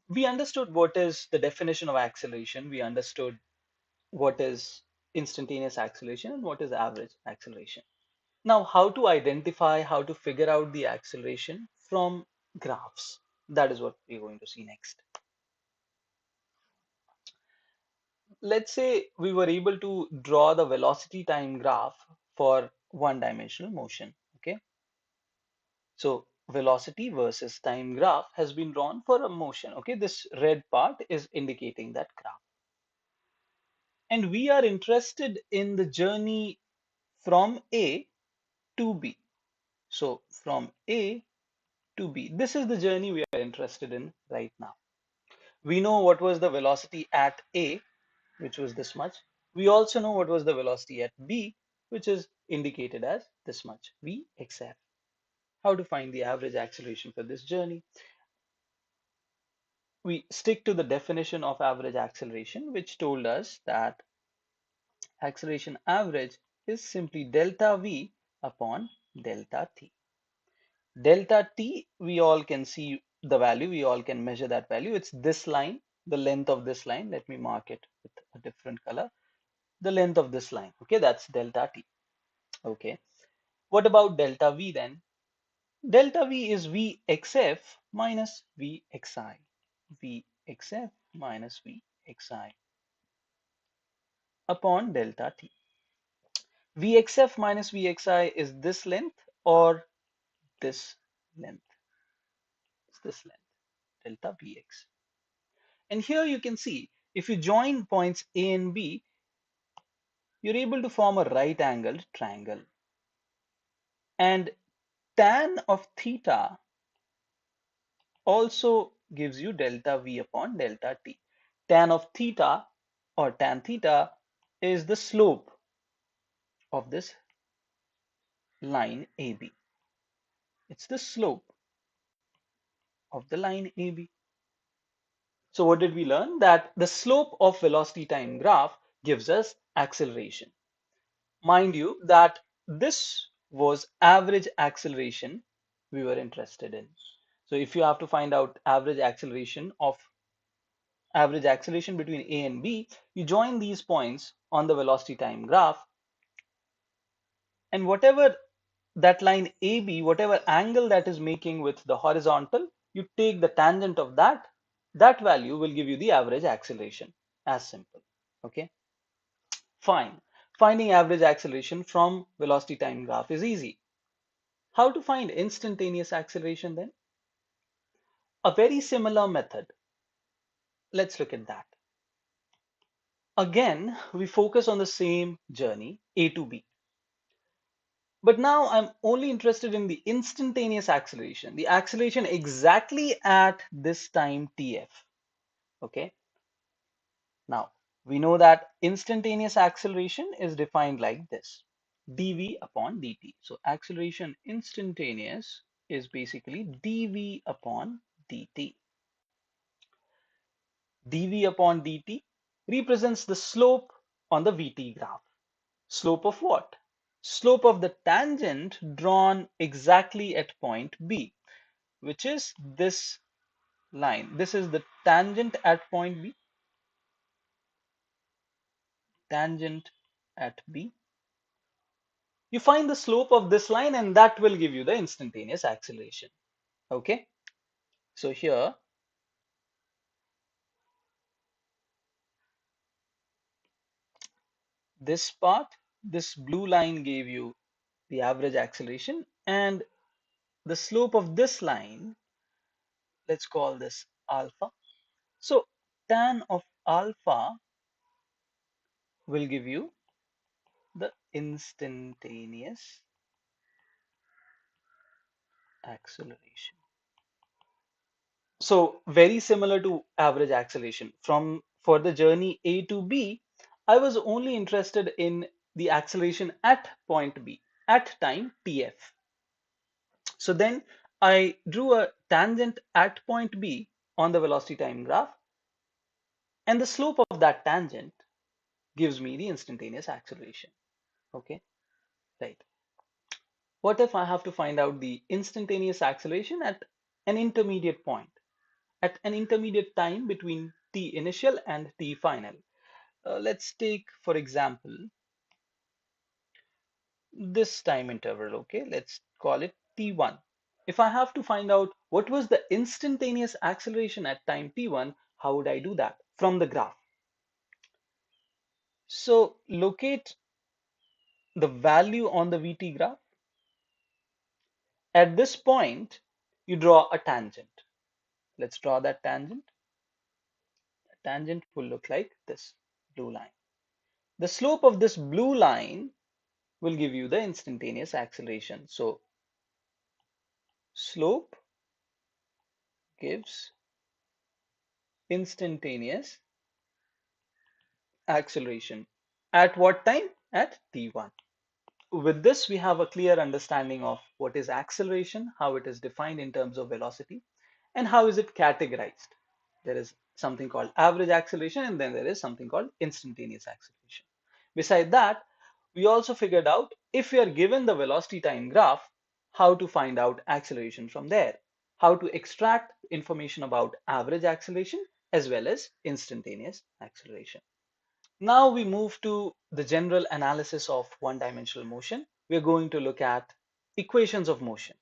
we understood what is the definition of acceleration. We understood what is instantaneous acceleration and what is average acceleration. Now, how to identify, how to figure out the acceleration from graphs. That is what we're going to see next. Let's say we were able to draw the velocity time graph for one-dimensional motion. Okay, so velocity versus time graph has been drawn for a motion. Okay, this red part is indicating that graph. And we are interested in the journey from A to B. So from A to B, this is the journey we are interested in right now. We know what was the velocity at A, which was this much. We also know what was the velocity at B, which is indicated as this much, Vxf. How to find the average acceleration for this journey? We stick to the definition of average acceleration, which told us that acceleration average is simply delta V upon delta T. Delta T, we all can see the value, we all can measure that value. It's this line, the length of this line. Let me mark it with a different color. The length of this line, okay, that's delta T. Okay, what about delta V then? Delta V is Vxf minus Vxi. Vxf minus Vxi upon delta T. Vxf minus Vxi is this length or this length? It's this length, delta Vx. And here you can see, if you join points A and B, you're able to form a right angled triangle. And tan of theta also gives you delta V upon delta T. Tan of theta or tan theta is the slope of this line AB. It's the slope of the line AB. So what did we learn? That the slope of velocity time graph gives us acceleration. Mind you that this was average acceleration we were interested in. So if you have to find out average acceleration between A and B, you join these points on the velocity time graph, and whatever that line AB, whatever angle that is making with the horizontal, you take the tangent of that. That value will give you the average acceleration. As simple. Okay, fine. Finding average acceleration from velocity time graph is easy. How to find instantaneous acceleration then? A very similar method. Let's look at that. Again, we focus on the same journey, A to B. But now I'm only interested in the instantaneous acceleration, the acceleration exactly at this time TF. Okay. Now we know that instantaneous acceleration is defined like this, dv upon dt. So acceleration instantaneous is basically dv upon dt. dv upon dt represents the slope on the vt graph. Slope of what? Slope of the tangent drawn exactly at point B, which is this line. This is the tangent at point B, tangent at B. You find the slope of this line and that will give you the instantaneous acceleration. Okay, so here this part, this blue line gave you the average acceleration, and the slope of this line, let's call this alpha. So tan of alpha will give you the instantaneous acceleration. So very similar to average acceleration. For the journey A to B, I was only interested in the acceleration at point B at time TF. So then I drew a tangent at point B on the velocity time graph, and the slope of that tangent gives me the instantaneous acceleration. Okay, right. What if I have to find out the instantaneous acceleration at an intermediate point? at an intermediate time between t initial and t final. Let's take, for example, this time interval, okay? Let's call it t1. If I have to find out what was the instantaneous acceleration at time t1, how would I do that? From the graph. So locate the value on the VT graph. At this point, you draw a tangent. Let's draw that tangent. The tangent will look like this blue line. The slope of this blue line will give you the instantaneous acceleration. So slope gives instantaneous acceleration. At what time? At t1. With this, we have a clear understanding of what is acceleration, how it is defined in terms of velocity, and how is it categorized. There is something called average acceleration, and then there is something called instantaneous acceleration. Beside that, we also figured out if we are given the velocity time graph, how to find out acceleration from there, how to extract information about average acceleration as well as instantaneous acceleration. Now we move to the general analysis of one-dimensional motion. We're going to look at equations of motion.